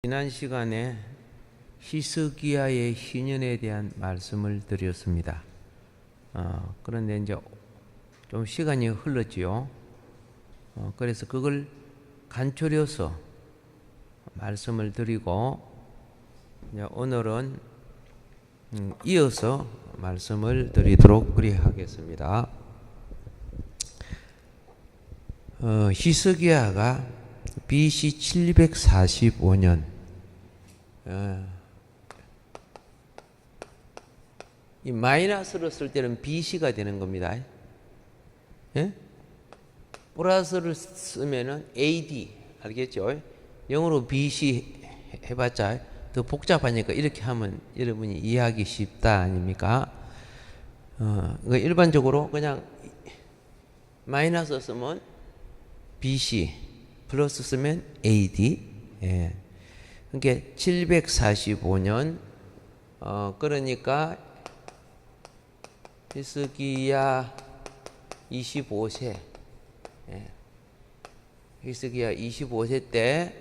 지난 시간에 히스기야의 희년에 대한 말씀을 드렸습니다. 그런데 이제 좀 시간이 흘렀지요. 그래서 그걸 간추려서 말씀을 드리고 이제 오늘은 이어서 말씀을 드리도록 그리하겠습니다. 히스기야가 BC 745년 이 마이너스로 쓸 때는 BC가 되는 겁니다. 예? 플러스를 쓰면은 AD 알겠죠? 영어로 BC 해봤자 더 복잡하니까 이렇게 하면 여러분이 이해하기 쉽다 아닙니까? 일반적으로 그냥 마이너스 쓰면 BC 플러스 쓰면 AD. 예. 그러니까 745년 그러니까 히스기야 25세. 예. 히스기야 25세 때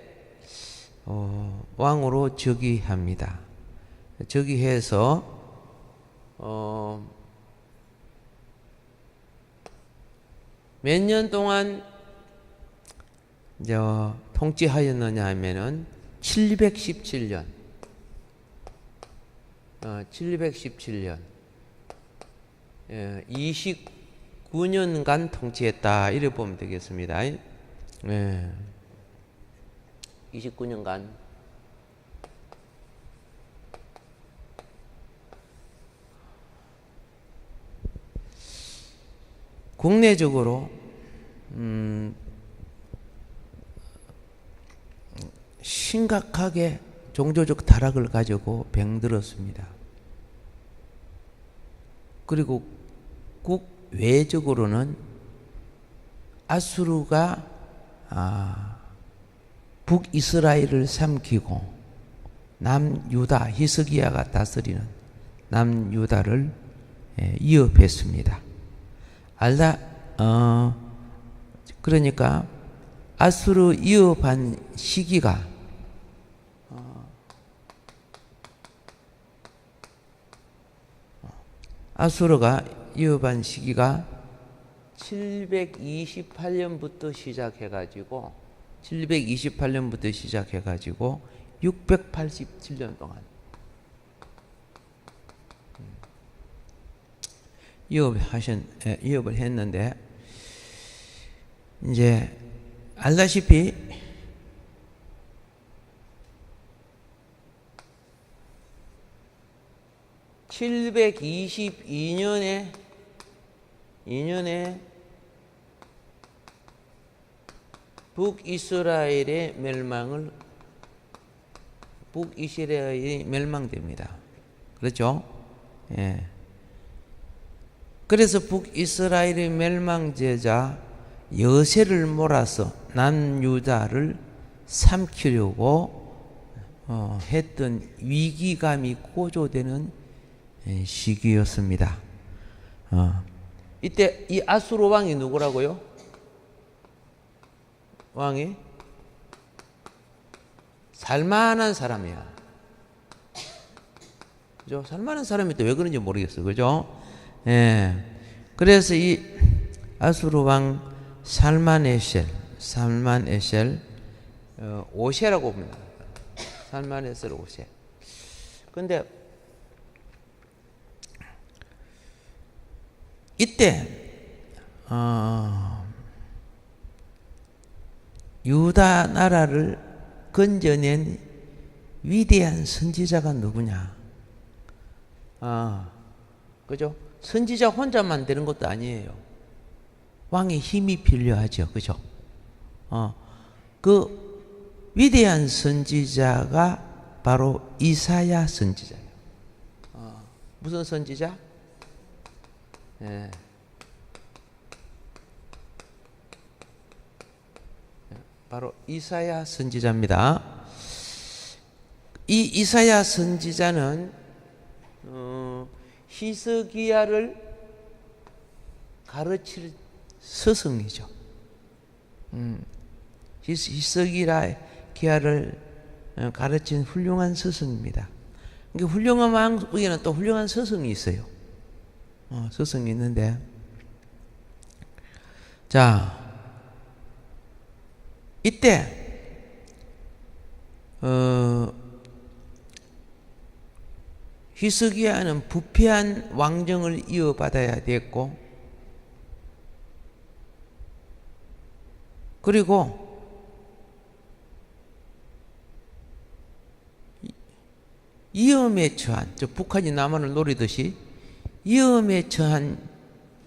왕으로 즉위합니다. 즉위해서 몇 년 동안 이제 통치하였느냐 하면은 717년. 717년. 29년간 통치했다. 이렇게 보면 되겠습니다. 29년간. 국내적으로 심각하게 종교적 타락을 가지고 병들었습니다. 그리고 국외적으로는 아수르가 북이스라엘을 삼키고 남유다, 히스기야가 다스리는 남유다를 위협했습니다. 그러니까 아수르 위협한 시기가 아수르가 위협한 시기가 728년부터 시작해가지고 687년 동안 위협을 했는데 이제 알다시피 (722년에) 북이스라엘이 멸망됩니다. 그렇죠? 예. 그래서 북이스라엘의 멸망제자 여세를 몰아서 남유다를 삼키려고 했던 위기감이 고조되는 시기였습니다. 이때 이 아수르 왕이 누구라고요? 왕이 살만한 사람이야. 그죠? 살만한 사람인데 왜 그런지 모르겠어요. 그죠? 예. 그래서 이 아수르 왕 살만에셀 5세라고 봅니다. 살만에셀 5세. 근데 이때 유다 나라를 건져낸 위대한 선지자가 누구냐? 그죠? 선지자 혼자만 되는 것도 아니에요. 왕의 힘이 필요하죠. 그죠? 그 위대한 선지자가 바로 이사야 선지자예요. 무슨 선지자? 예. 바로 이사야 선지자입니다. 이 이사야 선지자는 히스기야를 가르칠 스승이죠. 히스기야를 가르친 훌륭한 스승입니다. 그러니까 훌륭한 왕에는 또 훌륭한 스승이 있어요. 스승이 있는데, 자, 이때 히스기야는 부패한 왕정을 이어받아야 됐고, 그리고 위험에 처한, 북한이 남한을 노리듯이 위험에 처한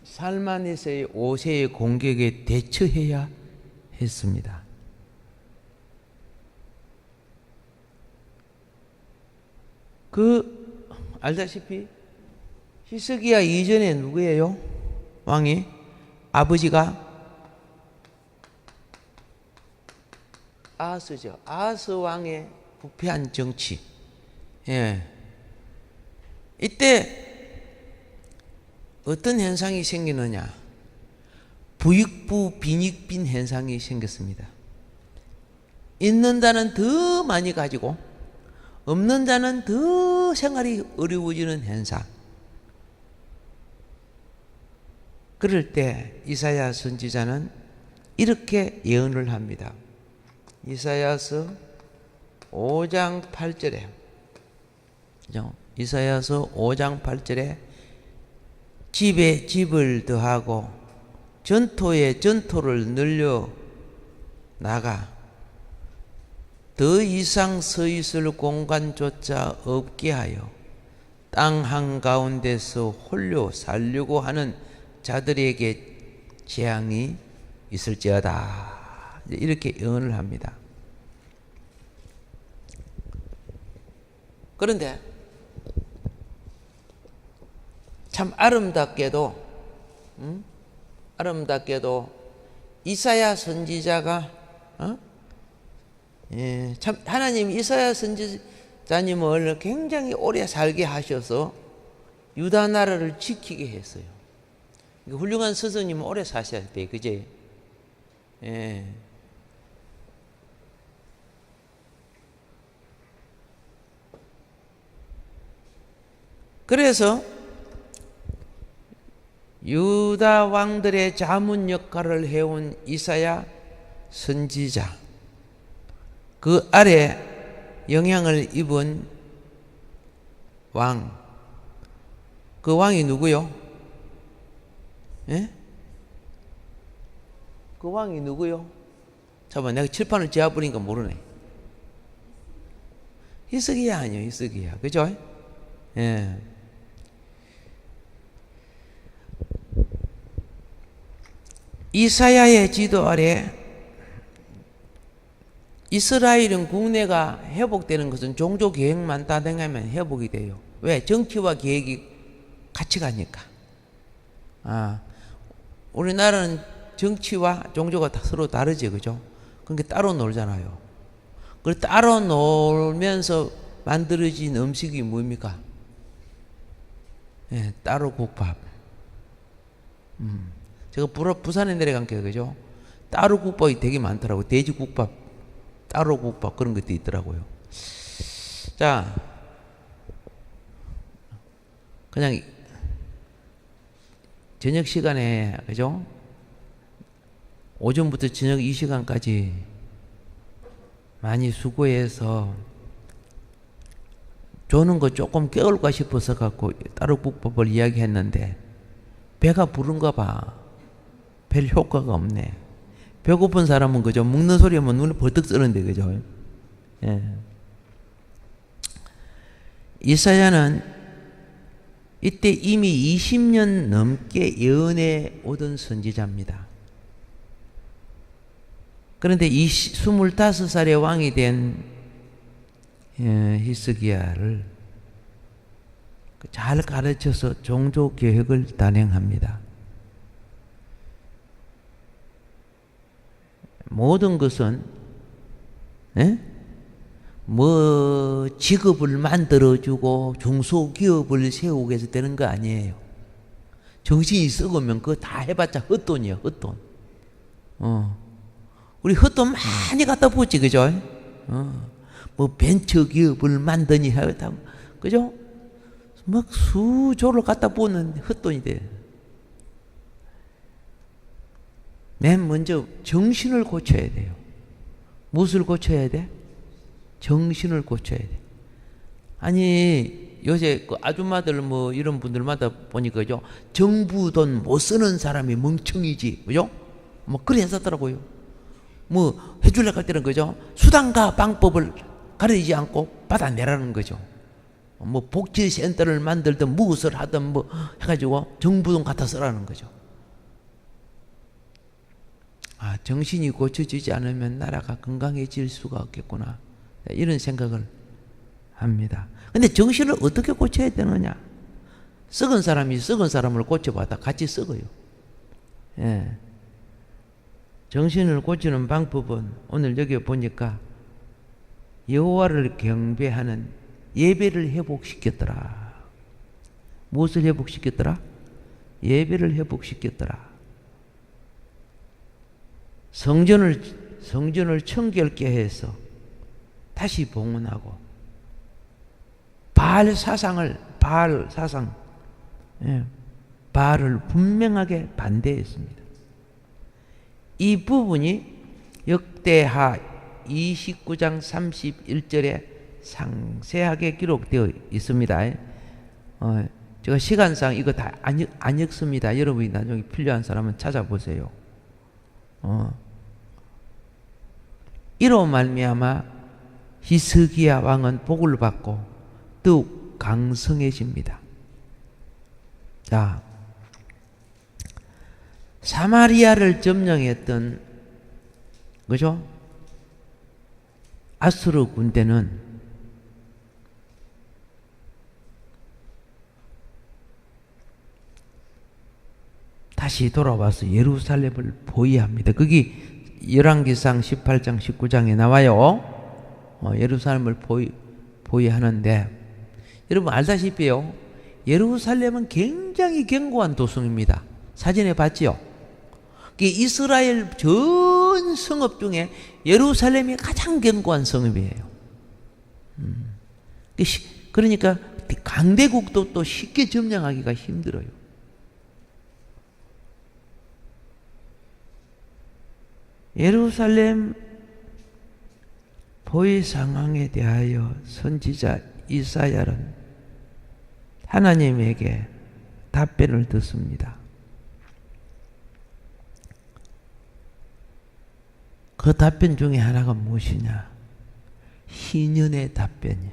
살만에서의 5세의 공격에 대처해야 했습니다. 알다시피 히스기야 이전에 누구예요? 왕이? 아버지가 아하스죠. 아하스 왕의 부패한 정치. 예. 이때 어떤 현상이 생기느냐? 부익부 빈익빈 현상이 생겼습니다. 있는 자는 더 많이 가지고 없는 자는 더 생활이 어려워지는 현상. 그럴 때 이사야 선지자는 이렇게 예언을 합니다. 이사야서 5장 8절에 이사야서 5장 8절에 집에 집을 더하고 전토에 전토를 늘려 나가 더 이상 서 있을 공간조차 없게 하여 땅 한가운데서 홀로 살려고 하는 자들에게 재앙이 있을지어다. 이렇게 예언을 합니다. 그런데 참 아름답게도 이사야 선지자가 참 하나님 이사야 선지자님을 굉장히 오래 살게 하셔서 유다 나라를 지키게 했어요. 훌륭한 스승님은 오래 사셔야 돼, 그제? 예. 그래서 유다 왕들의 자문 역할을 해온 이사야 선지자, 그 아래 영향을 입은 왕, 그 왕이 누구요? 예? 그 왕이 누구요? 잠깐만, 내가 칠판을 지어버리니까 모르네. 히스기야 아니요, 히스기야. 그죠? 예. 이사야의 지도 아래 이스라엘은 국내가 회복되는 것은 종교 계획만 따라가면 회복이 돼요. 왜? 정치와 계획이 같이 가니까. 우리나라는 정치와 종교가 서로 다르지, 그죠? 그러니까 따로 놀잖아요. 그 따로 놀면서 만들어진 음식이 뭡니까? 예, 따로 국밥. 제가 부산에 내려간게 그죠? 따로 국밥이 되게 많더라고요. 돼지국밥, 따로 국밥 그런 것도 있더라고요. 자, 그냥 저녁 시간에 그죠? 오전부터 저녁 이 시간까지 많이 수고해서 조는 거 조금 깨울까 싶어서 갖고 따로 국밥을 이야기했는데 배가 부른가 봐. 별 효과가 없네. 배고픈 사람은 그죠? 먹는 소리 하면 눈을 벌떡 뜨는데 그죠? 예. 이사야는 이때 이미 20년 넘게 예언해 오던 선지자입니다. 그런데 25살의 왕이 된 히스기야를 잘 가르쳐서 종교 계획을 단행합니다. 모든 것은 직업을 만들어주고 중소기업을 세우게 해서 되는 거 아니에요. 정신이 썩으면 그거 다 해봤자 헛돈이에요, 헛돈. 우리 헛돈 많이 갖다 붓지, 그죠? 뭐 벤처기업을 만드니 하다, 그죠? 막 수조를 갖다 부으는 헛돈이 돼. 맨 먼저 정신을 고쳐야 돼요. 무엇을 고쳐야 돼? 정신을 고쳐야 돼. 아니 요새 그 아줌마들 뭐 이런 분들마다 보니까 그죠? 정부 돈 못 쓰는 사람이 멍청이지, 그죠? 뭐 그래 했었더라고요. 뭐 해주려고 할 때는 그죠? 수단과 방법을 가리지 않고 받아내라는 거죠. 뭐 복지센터를 만들든 무엇을 하든 뭐 해가지고 정부 돈 갖다 쓰라는 거죠. 아, 정신이 고쳐지지 않으면 나라가 건강해질 수가 없겠구나, 이런 생각을 합니다. 근데 정신을 어떻게 고쳐야 되느냐? 썩은 사람이 썩은 사람을 고쳐봐도 같이 썩어요. 예. 정신을 고치는 방법은 오늘 여기 보니까 여호와를 경배하는 예배를 회복시켰더라. 무엇을 회복시켰더라? 예배를 회복시켰더라. 성전을 청결케 해서 다시 봉헌하고 바알 사상, 예, 바알을 분명하게 반대했습니다. 이 부분이 역대하 29장 31절에 상세하게 기록되어 있습니다. 제가 시간상 이거 다 안 읽습니다. 여러분이 나중에 필요한 사람은 찾아보세요. 이로 말미암아 히스기야 왕은 복을 받고 더욱 강성해집니다. 자, 사마리아를 점령했던, 그죠? 아수르 군대는 다시 돌아와서 예루살렘을 보위합니다. 거기 열왕기상 18장 19장에 나와요. 예루살렘을 보위하는데, 여러분 알다시피요, 예루살렘은 굉장히 견고한 도성입니다. 사진에 봤지요? 이스라엘 전 성읍 중에 예루살렘이 가장 견고한 성읍이에요. 그러니까 강대국도 또 쉽게 점령하기가 힘들어요. 예루살렘 보위 상황에 대하여 선지자 이사야는 하나님에게 답변을 듣습니다. 그 답변 중에 하나가 무엇이냐? 희년의 답변이에요.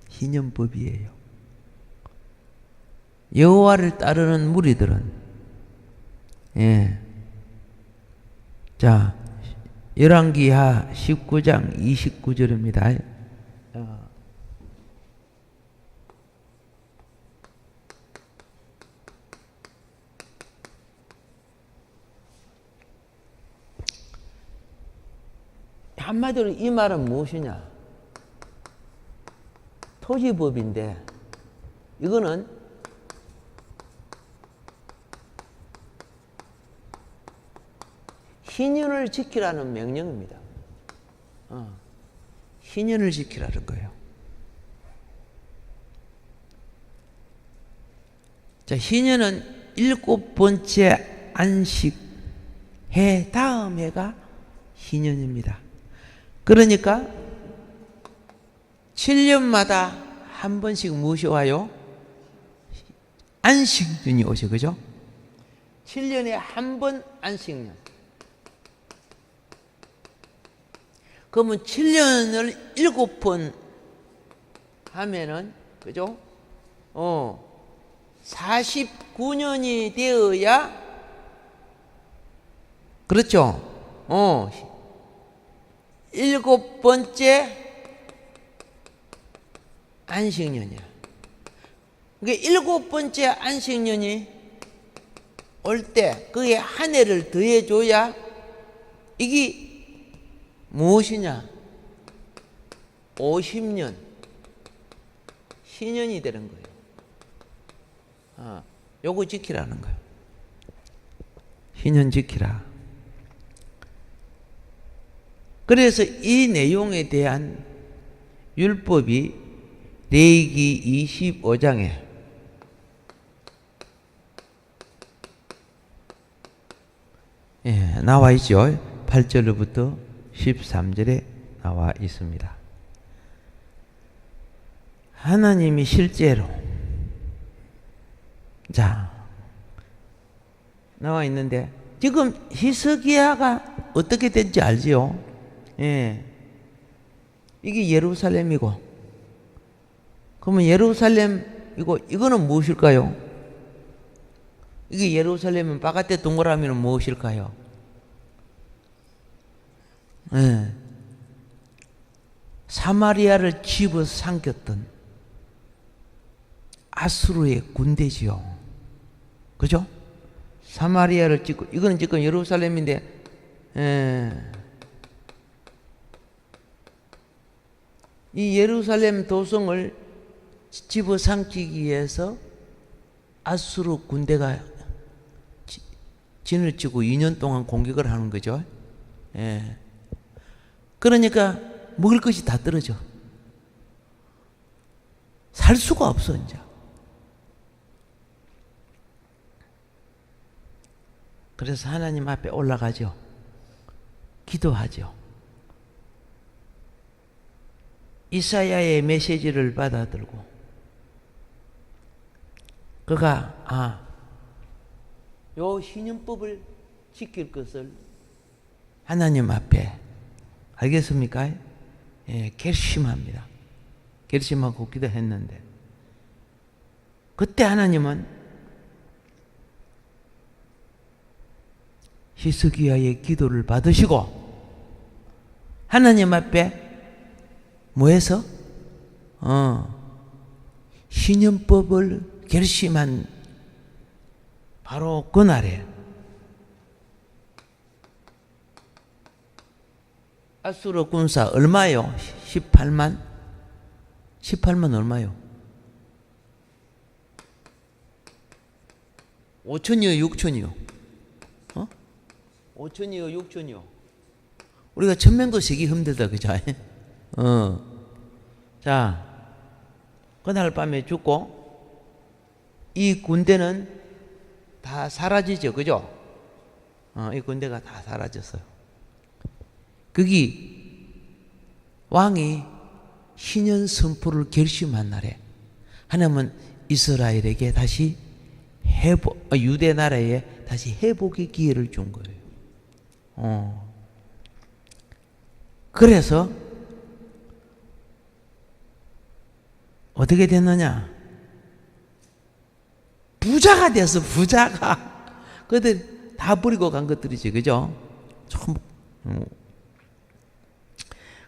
희년법이에요. 여호와를 따르는 무리들은, 예, 자, 열왕기하 19장 29절입니다. 한마디로 이 말은 무엇이냐? 토지법인데 이거는 희년을 지키라는 명령입니다. 희년을 지키라는 거예요. 자, 희년은 7번째 안식 해 다음 해가 희년입니다. 그러니까 7년마다 한 번씩 무엇이 와요? 안식년이 오죠. 그죠? 7년에 한 번 안식년. 그러면 7년을 7번 하면은, 그죠? 49년이 되어야, 그렇죠? 7번째 안식년이야. 그러니까 7번째 안식년이 올 때 그게 한 해를 더해줘야 이게 무엇이냐? 50년 희년이 되는 거예요. 요거 지키라는 거예요. 희년 지키라. 그래서 이 내용에 대한 율법이 레위기 25장에 나와 있죠. 8절부터 13절에 나와 있습니다. 하나님이 실제로 나와 있는데 지금 히스기야가 어떻게 된지 알지요? 이게 예루살렘이고, 그러면 예루살렘이고 이거는 무엇일까요? 이게 예루살렘은 바깥에 동그라미는 무엇일까요? 사마리아를 집어삼켰던 아수르의 군대지요. 그죠? 사마리아를 찍고, 이거는 지금 예루살렘인데, 이 예루살렘 도성을 집어삼키기 위해서 아수르 군대가 진을 치고 2년 동안 공격을 하는 거죠. 그러니까 먹을 것이 다 떨어져. 살 수가 없어, 이제. 그래서 하나님 앞에 올라가죠. 기도하죠. 이사야의 메시지를 받아들고, 그가 요 신년법을 지킬 것을 하나님 앞에, 알겠습니까? 결심합니다. 결심하고 기도했는데, 그때 하나님은 히스기야의 기도를 받으시고, 하나님 앞에 뭐해서? 신년법을 결심한 바로 그날에 아수르 군사 얼마요? 18만? 18만 얼마요? 5천이요, 6천이요? 5천이요, 6천이요? 우리가 1000명도 세기 힘들다, 그죠? 자, 그날 밤에 죽고, 이 군대는 다 사라지죠, 그죠? 이 군대가 다 사라졌어요. 거기 왕이 신년 선포를 결심한 날에 하나님은 이스라엘에게 다시 유대 나라에 다시 회복의 기회를 준 거예요. 그래서 어떻게 됐느냐? 부자가 됐어, 부자가. 그들 다 버리고 간 것들이지, 그죠?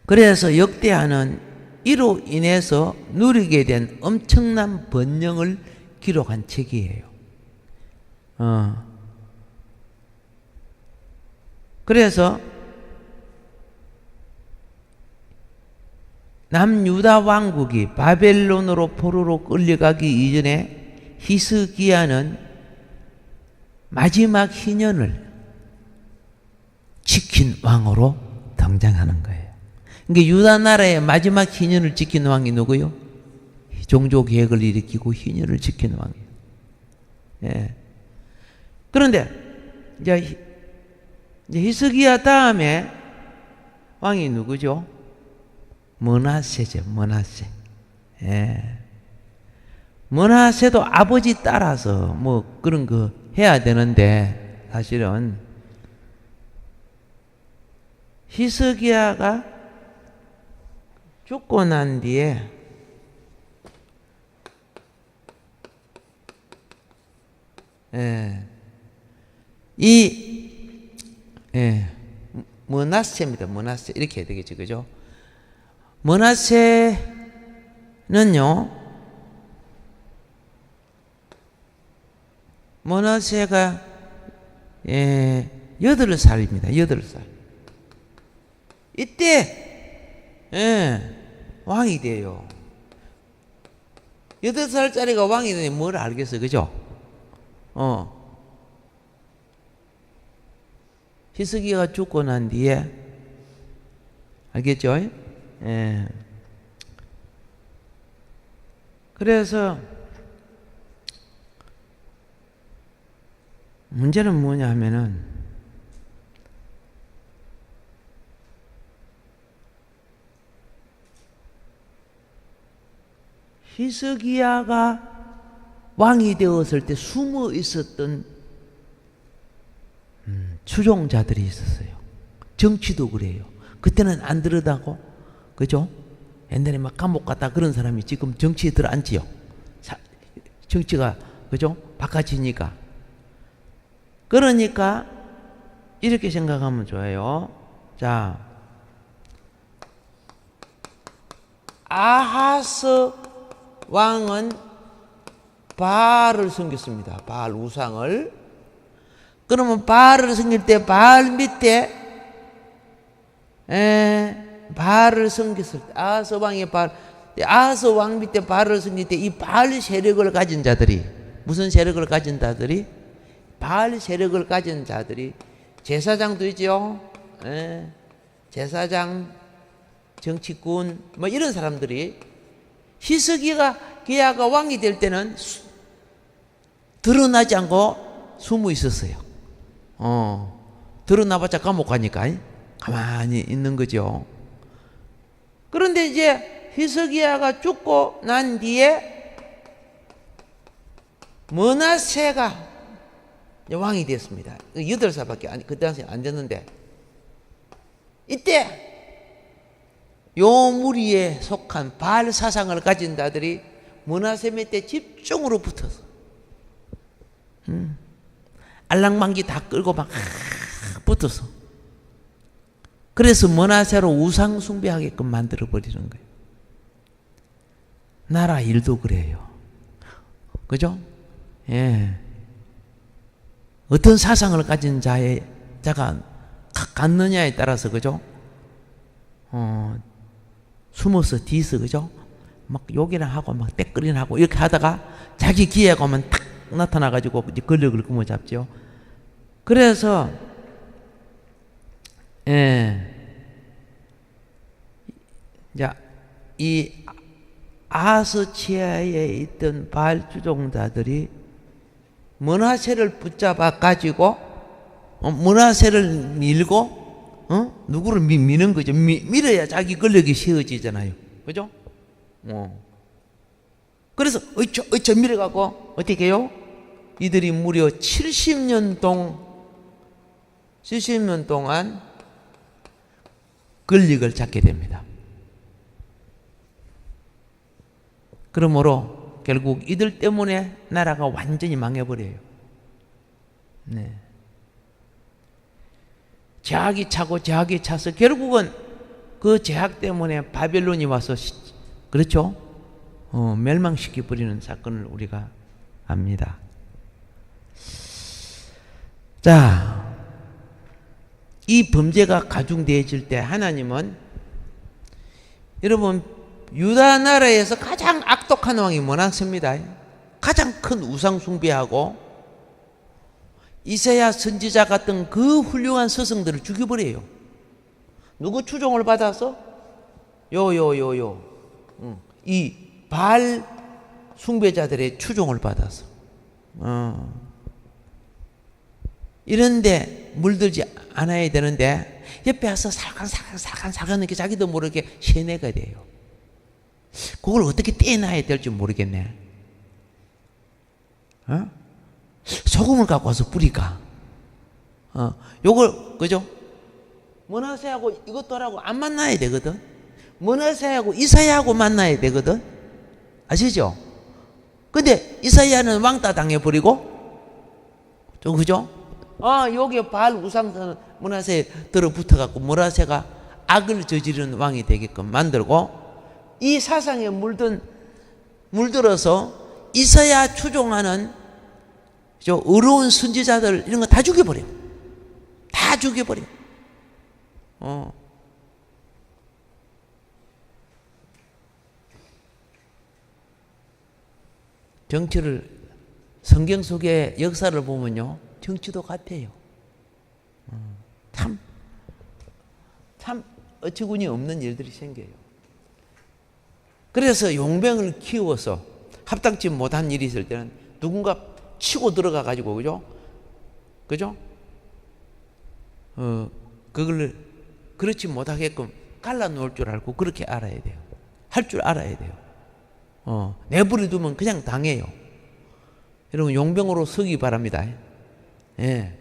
그래서 역대하는 이로 인해서 누리게 된 엄청난 번영을 기록한 책이에요. 그래서 남유다 왕국이 바벨론으로 포로로 끌려가기 이전에 히스기야는 마지막 희년을 지킨 왕으로 등장하는 거예요. 그러니까 유다 나라의 마지막 희년을 지킨 왕이 누구요? 종교 개혁을 일으키고 희년을 지킨 왕이에요. 그런데 이제 히스기야 다음에 왕이 누구죠? 므낫세죠, 므낫세. 므낫세도 아버지 따라서 뭐 그런 거 해야 되는데, 사실은 히스기야가 죽고 난 뒤에 므낫세입니다. 므낫세 이렇게 해야 되겠죠, 그죠? 므낫세는요, 므낫세가 8살입니다. 8살. 이때 왕이 돼요. 8살짜리가 왕이 되면 뭘 알겠어요, 그죠? 히스기야가 죽고 난 뒤에, 알겠죠? 그래서 문제는 뭐냐 하면은 히스기야가 왕이 되었을 때 숨어 있었던 추종자들이 있었어요. 정치도 그래요. 그때는 안 들여다고, 그죠? 옛날에 막 감옥 갔다 그런 사람이 지금 정치에 들어앉지요. 정치가, 그죠? 바깥이니까. 그러니까 이렇게 생각하면 좋아요. 자, 아하스 왕은 바알을 섬겼습니다. 바알 우상을. 그러면 바알을 섬길 때 바알 밑에 바알을 섬겼을 때 아하스 왕이 아하스 왕 밑에 바알을 섬길 때 이 바알 세력을 가진 자들이 무슨 세력을 가진 자들이 바알 세력을 가진 자들이 제사장도 있죠. 제사장, 정치꾼 뭐 이런 사람들이 히스기야가 왕이 될 때는 드러나지 않고 숨어 있었어요. 드러나봤자 감옥 가니까 가만히 있는 거죠. 그런데 이제 히스기야가 죽고 난 뒤에 므낫세가 왕이 됐습니다. 8살밖에 그때 당시 안 됐는데 이때 요 무리에 속한 바알 사상을 가진 자들이 므낫세 밑에 집중으로 붙어서 알랑방기 다 끌고 막 붙어서 그래서 므낫세로 우상 숭배하게끔 만들어 버리는 거예요. 나라 일도 그래요. 그죠? 예. 어떤 사상을 가진 자가 갖느냐에 따라서, 그죠? 숨어서 뒤에서, 그죠? 막 욕이나 하고 막 떼거리나 하고 이렇게 하다가 자기 기회가 오면 탁 나타나가지고 권력을 구워잡죠. 그래서 자, 이 아하스 치하에 있던 바알 추종자들이 므낫세를 붙잡아 가지고 므낫세를 밀고 누구를 미는 거죠. 밀어야 자기 권력이 세워지잖아요. 그죠? 그래서 어쩌 밀어갖고 어떻게 해요? 이들이 무려 70년 동안 권력을 잡게 됩니다. 그러므로 결국 이들 때문에 나라가 완전히 망해버려요. 네. 제약이 차서 결국은 그 제약 때문에 바벨론이 와서 그렇죠? 멸망시켜버리는 사건을 우리가 압니다. 자, 이 범죄가 가중되어질 때 하나님은 여러분 유다 나라에서 가장 악독한 왕이 므낫세입니다. 가장 큰 우상 숭배하고 이사야 선지자 같은 그 훌륭한 스승들을 죽여버려요. 누구 추종을 받아서? 이 바알 숭배자들의 추종을 받아서. 이런데 물들지 않아야 되는데 옆에 와서 살간 이렇게 자기도 모르게 세뇌가 돼요. 그걸 어떻게 떼놔야 될지 모르겠네. 소금을 갖고 와서 뿌리까. 요걸, 그죠? 므낫세하고 이것도 하라고 안 만나야 되거든. 므낫세하고 이사야하고 만나야 되거든. 아시죠? 근데 이사야는 왕따 당해버리고, 그죠? 여기에 바알 우상선 므낫세에 들어붙어갖고 므낫세가 악을 저지르는 왕이 되게끔 만들고, 이 사상에 물들어서 이사야 추종하는 어려운 선지자들 이런 거 다 죽여버려. 다 죽여버려. 정치를 성경 속의 역사를 보면요, 정치도 같아요. 참 어처구니 없는 일들이 생겨요. 그래서 용병을 키워서 합당치 못한 일이 있을 때는 누군가 치고 들어가 가지고, 그죠? 그걸 그렇지 못하게끔 갈라 놓을 줄 알고 그렇게 알아야 돼요. 할 줄 알아야 돼요. 내버려 두면 그냥 당해요. 여러분, 용병으로 서기 바랍니다. 예.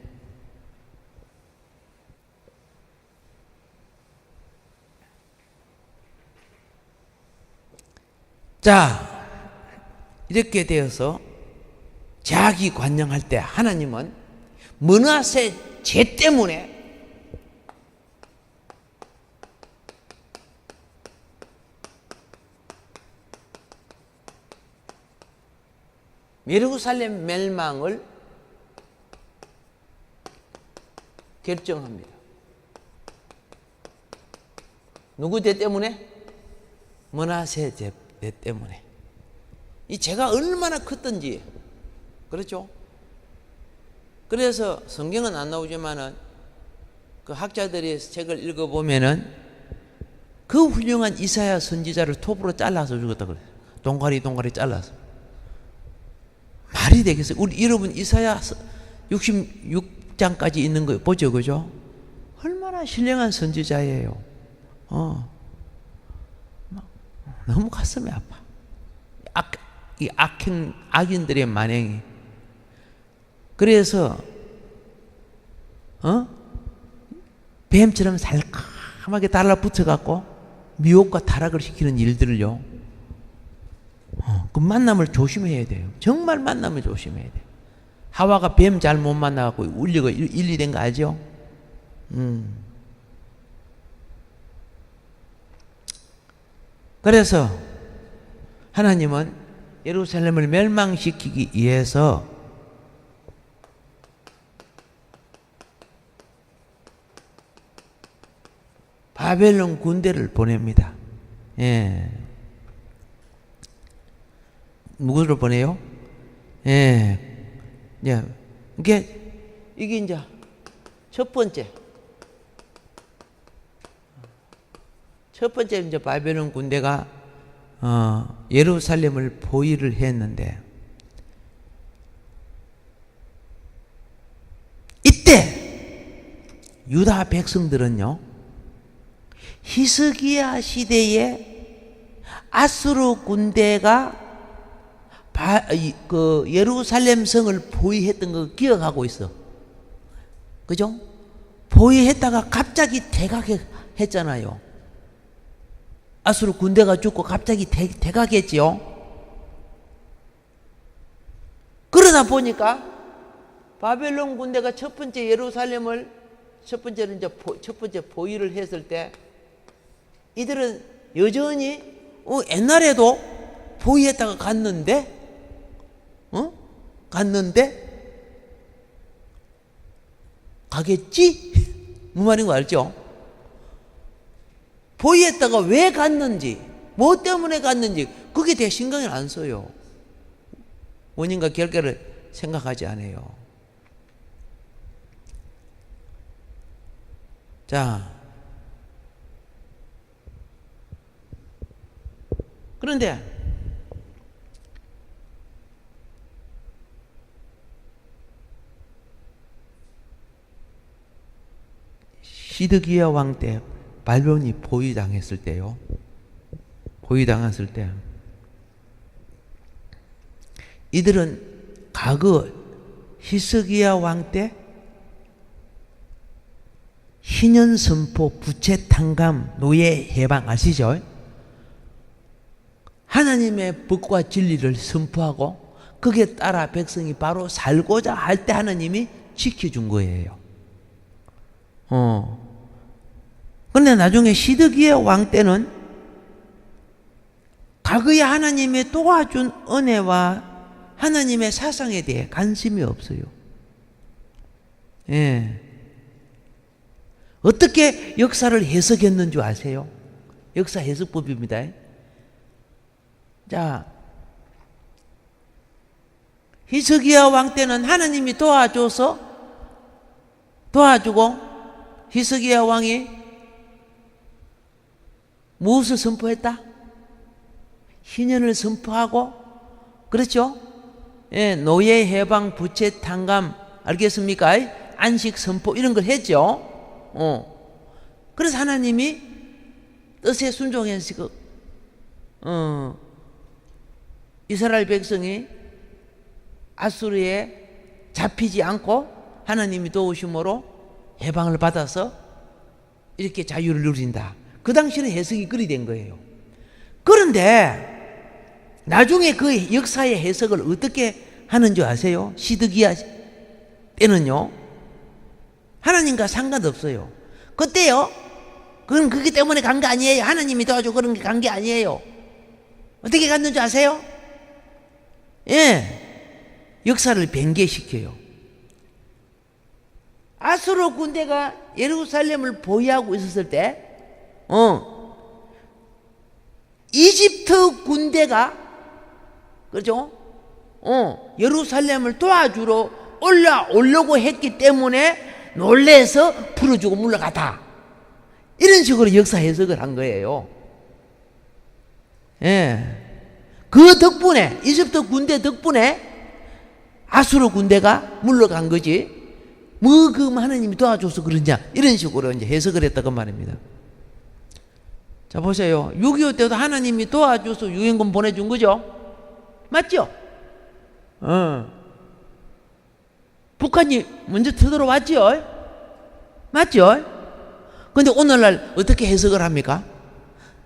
자, 이렇게 되어서 자기 관영할 때 하나님은 므낫세 죄 때문에 예루살렘 멸망을 결정합니다. 누구 죄 때문에? 므낫세 죄 때문에. 이 죄가 얼마나 컸던지, 그렇죠? 그래서 성경은 안 나오지만은 그 학자들이 책을 읽어보면은 그 훌륭한 이사야 선지자를 톱으로 잘라서 죽었다 그래요. 동가리 잘라서. 말이 되겠어요? 우리 여러분 이사야 66장까지 있는 거 보죠, 그죠? 얼마나 신령한 선지자예요. 너무 가슴이 아파. 이 악인들의 만행이. 그래서 뱀처럼 살감하게 달라붙어갖고 미혹과 타락을 시키는 일들을요. 그 만남을 조심해야 돼요. 정말 만남을 조심해야 돼요. 하와가 뱀 잘 못 만나갖고 울리고 일이 된 거 알죠? 그래서 하나님은 예루살렘을 멸망시키기 위해서 바벨론 군대를 보냅니다. 예. 누구를 보내요? 예. 예. 이게 이제 첫 번째 이제 바벨론 군대가 예루살렘을 포위를 했는데, 이때 유다 백성들은요, 히스기야 시대에 아수르 군대가 그 예루살렘 성을 포위했던 거 기억하고 있어. 그죠? 포위했다가 갑자기 대각했잖아요. 아수르 군대가 죽고 갑자기 대각했지요. 그러다 보니까 바벨론 군대가 첫 번째 예루살렘을 첫 번째 포위를 했을 때 이들은 여전히 옛날에도 포위했다가 갔는데 가겠지? 무슨 말인 거 알죠? 포위했다가 왜 갔는지, 뭐 때문에 갔는지 그게 되게 신경을 안 써요. 원인과 결과를 생각하지 않아요. 자, 그런데 시드기야 왕 때 바벨론이 포위당했을 때요. 포위당했을 때 이들은 과거 히스기야 왕 때 희년 선포, 부채 탕감, 노예 해방 아시죠? 하나님의 법과 진리를 선포하고 거기에 따라 백성이 바로 살고자 할 때 하나님이 지켜준 거예요. 그런데 나중에 시드기야 왕 때는 과거에 하나님의 도와준 은혜와 하나님의 사상에 대해 관심이 없어요. 예. 어떻게 역사를 해석했는 줄 아세요? 역사 해석법입니다. 자, 히스기야 왕 때는 하나님이 도와주고 히스기야 왕이 무엇을 선포했다? 희년을 선포하고 그렇죠? 예, 노예 해방, 부채 탕감, 알겠습니까? 안식 선포 이런 걸 했죠. 그래서 하나님이 뜻에 순종해서 이스라엘 백성이 아수르에 잡히지 않고 하나님이 도우심으로 해방을 받아서 이렇게 자유를 누린다. 그 당시는 해석이 그리 된 거예요. 그런데 나중에 그 역사의 해석을 어떻게 하는 줄 아세요? 시드기야 때는요, 하나님과 상관없어요. 그때요, 그건 그기 때문에 간 게 아니에요. 하나님이 도와주고 그런 게 간 게 아니에요. 어떻게 갔는 줄 아세요? 예, 역사를 변개시켜요. 아수르 군대가 예루살렘을 보위하고 있었을 때, 이집트 군대가, 그렇죠? 예루살렘을 도와주러 올라오려고 했기 때문에 놀래서 풀어주고 물러가다. 이런 식으로 역사 해석을 한 거예요. 예. 그 덕분에, 이집트 군대 덕분에 아수르 군대가 물러간 거지. 뭐, 그 하나님이 도와줘서 그러냐. 이런 식으로 이제 해석을 했다고 말입니다. 자, 보세요. 6.25 때도 하나님이 도와줘서 유엔군 보내준 거죠? 맞죠? 북한이 먼저 쳐들어왔죠? 맞죠? 근데 오늘날 어떻게 해석을 합니까?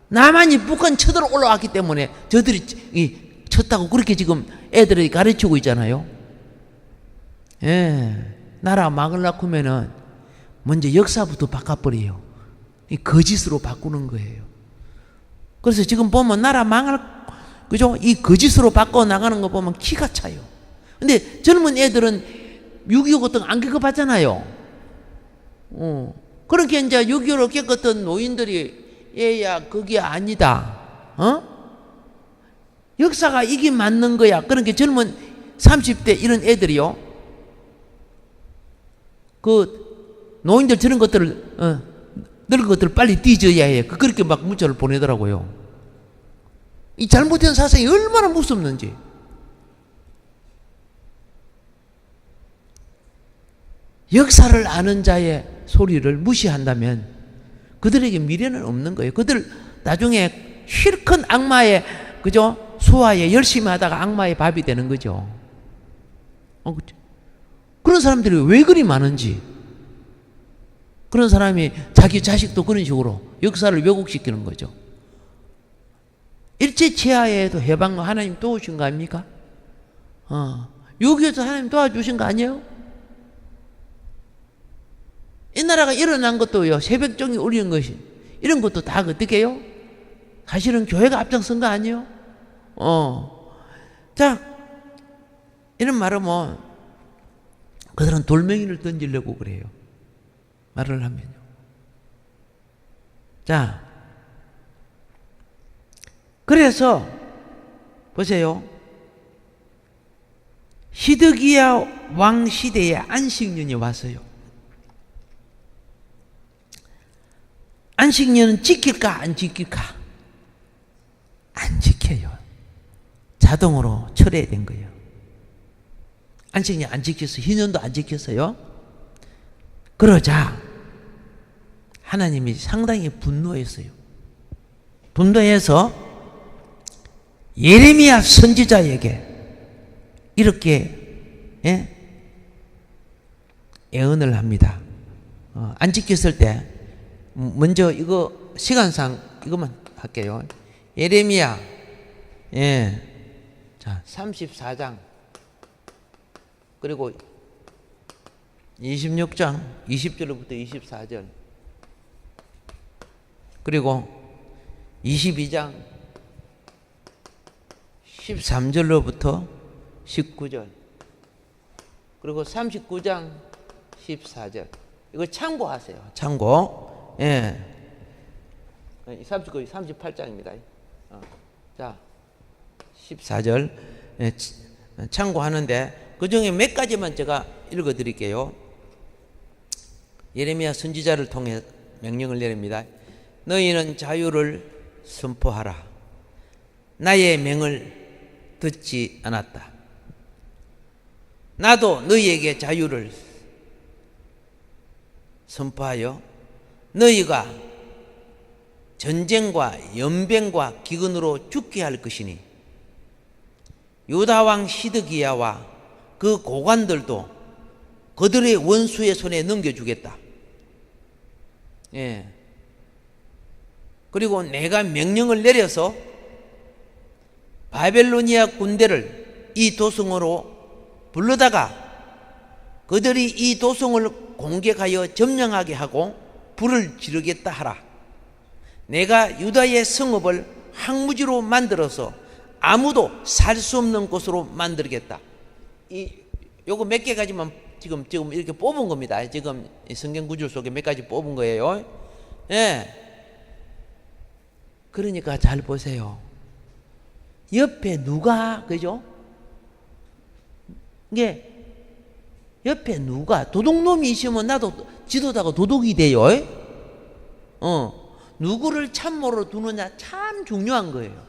남한이 북한 쳐들어 올라왔기 때문에 저들이 쳤다고 그렇게 지금 애들이 가르치고 있잖아요. 예. 나라 막으려고 하면은 먼저 역사부터 바꿔버려요. 이 거짓으로 바꾸는 거예요. 그래서 지금 보면 나라 망할, 그죠? 이 거짓으로 바꿔 나가는 거 보면 기가 차요. 근데 젊은 애들은 6.25 같은 거 안 겪어봤잖아요. 그렇게 이제 6.25를 겪었던 노인들이 얘야, 그게 아니다. 역사가 이게 맞는 거야. 그러니까 젊은 30대 이런 애들이요. 그 노인들 저런 것들을 늙은 것들을 빨리 뒤져야 해. 그렇게 막 문자를 보내더라고요. 이 잘못된 사상이 얼마나 무섭는지. 역사를 아는 자의 소리를 무시한다면 그들에게 미래는 없는 거예요. 그들 나중에 실컷 악마의, 그죠? 수하에 열심히 하다가 악마의 밥이 되는 거죠. 그렇죠? 그런 사람들이 왜 그리 많은지, 그런 사람이 자기 자식도 그런 식으로 역사를 왜곡시키는 거죠. 일제치하에도 해방 하나님 도우신 거 아닙니까? 6.25에서 하나님 도와주신 거 아니에요? 이 나라가 일어난 것도요, 새벽종이 울리는 것이, 이런 것도 다 어떻게 해요? 사실은 교회가 앞장선 거 아니에요? 자, 이런 말하면 그들은 돌멩이를 던지려고 그래요. 말을 하면요. 자, 그래서 보세요. 시드기야 왕 시대에 안식년이 왔어요. 안식년은 지킬까 안 지킬까? 안 지켜요. 자동으로 철회된 거예요. 안식년 안 지켰어요. 희년도 안 지켰어요. 그러자 하나님이 상당히 분노했어요. 분노해서 예레미야 선지자에게 이렇게 애언을 합니다. 안 지켰을 때 먼저 이거 시간상 이것만 할게요. 예레미야 자 34장 그리고 26장 20절부터 24절 그리고 22장 13절로부터 19절 그리고 39장 14절 이거 참고하세요. 참고. 예. 38장입니다. 자 14절 참고하는데 그 중에 몇 가지만 제가 읽어 드릴게요. 예레미야 선지자를 통해 명령을 내립니다. 너희는 자유를 선포하라. 나의 명을 듣지 않았다. 나도 너희에게 자유를 선포하여 너희가 전쟁과 연병과 기근으로 죽게 할 것이니 유다 왕 시드기야와 그 고관들도 그들의 원수의 손에 넘겨주겠다. 예. 그리고 내가 명령을 내려서 바벨로니아 군대를 이 도성으로 불러다가 그들이 이 도성을 공격하여 점령하게 하고 불을 지르겠다 하라. 내가 유다의 성읍을 황무지로 만들어서 아무도 살 수 없는 곳으로 만들겠다. 요거 몇 개 가지만 지금 이렇게 뽑은 겁니다. 지금 성경 구절 속에 몇 가지 뽑은 거예요. 예. 그러니까 잘 보세요. 옆에 누가, 그죠? 이게 옆에 누가 도둑놈이 있으면 나도 지도자가 도둑이 돼요. 누구를 참모로 두느냐 참 중요한 거예요.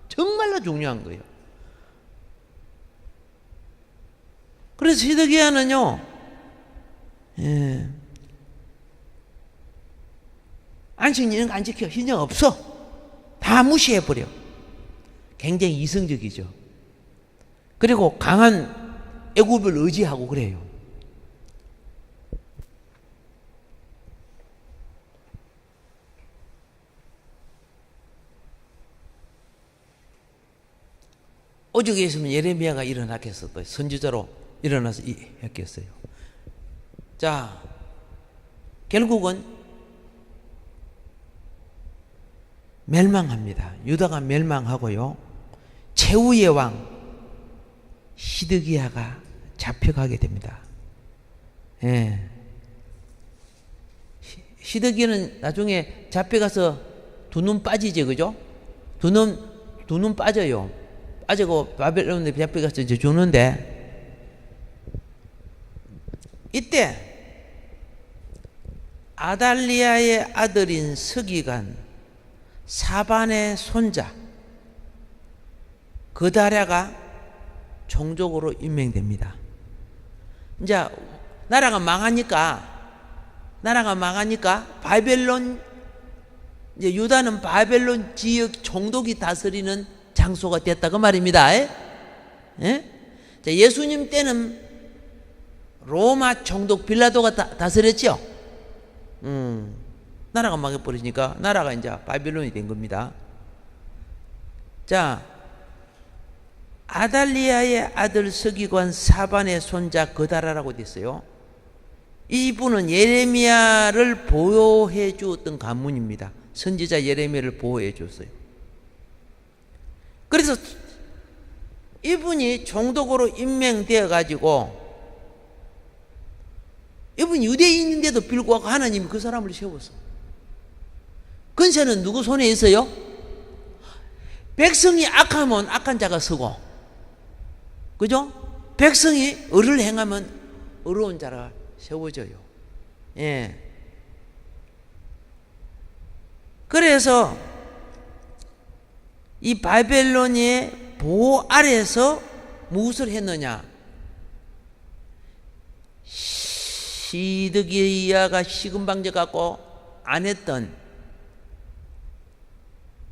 정말로 중요한 거예요. 그래서 시드기야는요, 예, 안식 이런 거 안 지켜. 신경 없어. 다 무시해버려. 굉장히 이성적이죠. 그리고 강한 애굽을 의지하고 그래요. 오죽에 있으면 예레미야가 일어났겠어요. 선지자로 일어나서 했겠어요. 자, 결국은 멸망합니다. 유다가 멸망하고요, 최후의 왕 시드기야가 잡혀가게 됩니다. 예. 시드기야는 나중에 잡혀가서 두 눈 빠지지, 그죠? 두 눈 빠져요. 빠지고 바벨론에 잡혀가서 이제 죽는데, 이때 아달리아의 아들인 서기관 사반의 손자 그다랴가 총독으로 임명됩니다. 이제 나라가 망하니까 바벨론, 이제 유다는 바벨론 지역 총독이 다스리는 장소가 됐다 그 말입니다. 예? 자, 예수님 때는 로마 총독 빌라도가 다스렸죠. 나라가 망해버리니까 나라가 이제 바벨론이 된 겁니다. 자, 아달리아의 아들 서기관 사반의 손자 그다라라고 됐어요. 이분은 예레미야를 보호해 주었던 가문입니다. 선지자 예레미야를 보호해 줬어요. 그래서 이분이 총독으로 임명되어 가지고, 이분이 유대인인데도 불구하고 하나님이 그 사람을 세웠어. 근세는 누구 손에 있어요? 백성이 악하면 악한 자가 서고, 그죠? 백성이 의를 행하면 의로운 자가 세워져요. 예. 그래서 이 바벨론의 보호 아래에서 무엇을 했느냐? 시드기야가 시금방제 갖고 안 했던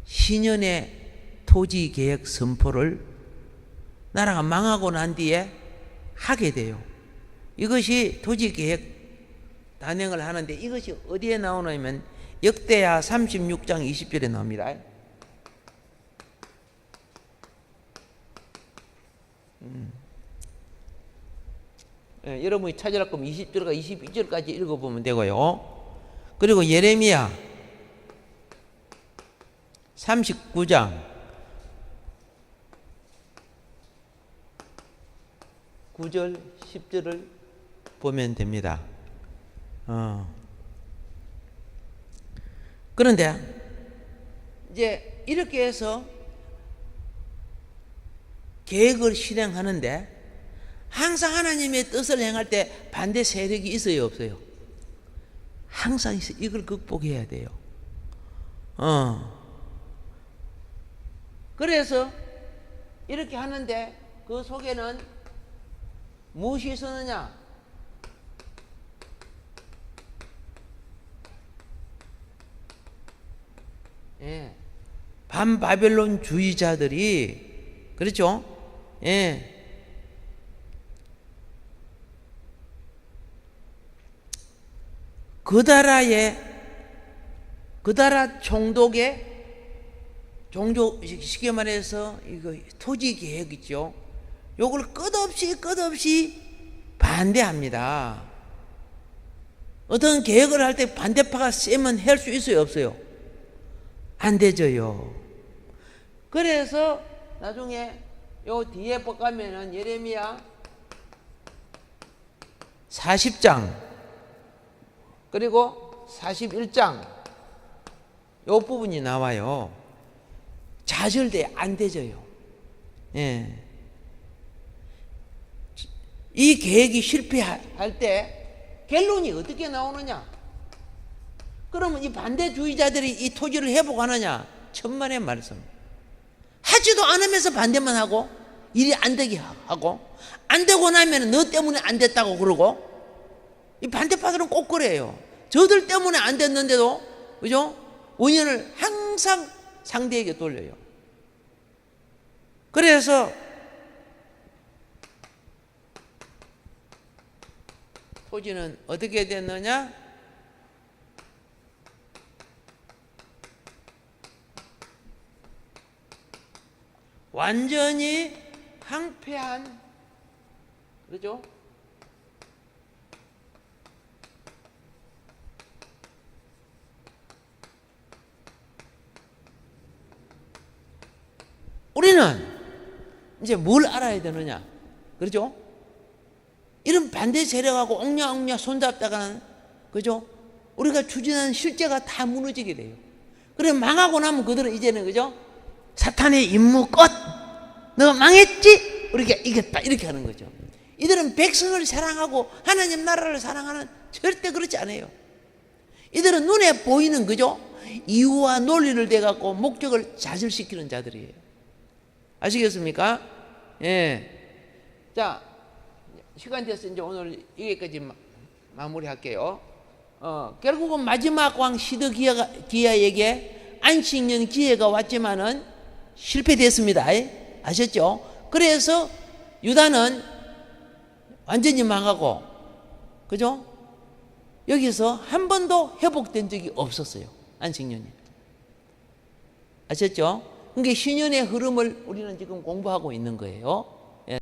신년의 토지 계획 선포를 나라가 망하고 난 뒤에 하게 돼요. 이것이 토지 계획 단행을 하는데, 이것이 어디에 나오냐면 역대하 36장 20절에 나옵니다. 예, 여러분이 찾으라 거면 20절과 22절까지 읽어보면 되고요. 그리고 예레미야 39장 9절 10절을 보면 됩니다. 그런데 이제 이렇게 해서 계획을 실행하는데, 항상 하나님의 뜻을 행할 때 반대 세력이 있어요, 없어요? 항상 있어요. 이걸 극복해야 돼요. 그래서 이렇게 하는데 그 속에는 무엇이 있었느냐? 예. 반바벨론 주의자들이, 그렇죠? 예. 그다라 총독의 종족, 쉽게 말해서 이거 토지 계획 있죠. 요걸 끝없이 반대합니다. 어떤 계획을 할 때 반대파가 세면 할 수 있어요, 없어요? 안 되죠요. 그래서 나중에 요 뒤에 가면은 예레미야 40장 그리고 41장 요 부분이 나와요. 좌절돼 안 되져요. 예. 이 계획이 실패할 때 결론이 어떻게 나오느냐? 그러면 이 반대주의자들이 이 토지를 회복하느냐? 천만의 말씀. 하지도 않으면서 반대만 하고 일이 안 되게 하고 안 되고 나면 너 때문에 안 됐다고 그러고 이 반대파들은 꼭 그래요. 저들 때문에 안 됐는데도 그죠? 원인을 항상 상대에게 돌려요. 그래서 토지는 어떻게 됐느냐? 완전히 황폐한, 그렇죠? 우리는 이제 뭘 알아야 되느냐? 그렇죠? 이런 반대 세력하고 옹냐옹냐 손잡다가는, 그죠? 우리가 추진하는 실제가 다 무너지게 돼요. 그래, 망하고 나면 그들은 이제는, 그죠? 사탄의 임무 끝! 너가 망했지? 우리가 이겼다. 이렇게 하는 거죠. 이들은 백성을 사랑하고 하나님 나라를 사랑하는, 절대 그렇지 않아요. 이들은 눈에 보이는, 그죠? 이유와 논리를 대갖고 목적을 좌절시키는 자들이에요. 아시겠습니까? 예. 자, 시간 됐어. 이제 오늘 여기까지 마무리할게요. 결국은 마지막 왕 시드기야에게 안식년 기회가 왔지만은 실패됐습니다. 아셨죠? 그래서 유다는 완전히 망하고, 그죠? 여기서 한 번도 회복된 적이 없었어요. 안식년이. 아셨죠? 그게 신년의 흐름을 우리는 지금 공부하고 있는 거예요.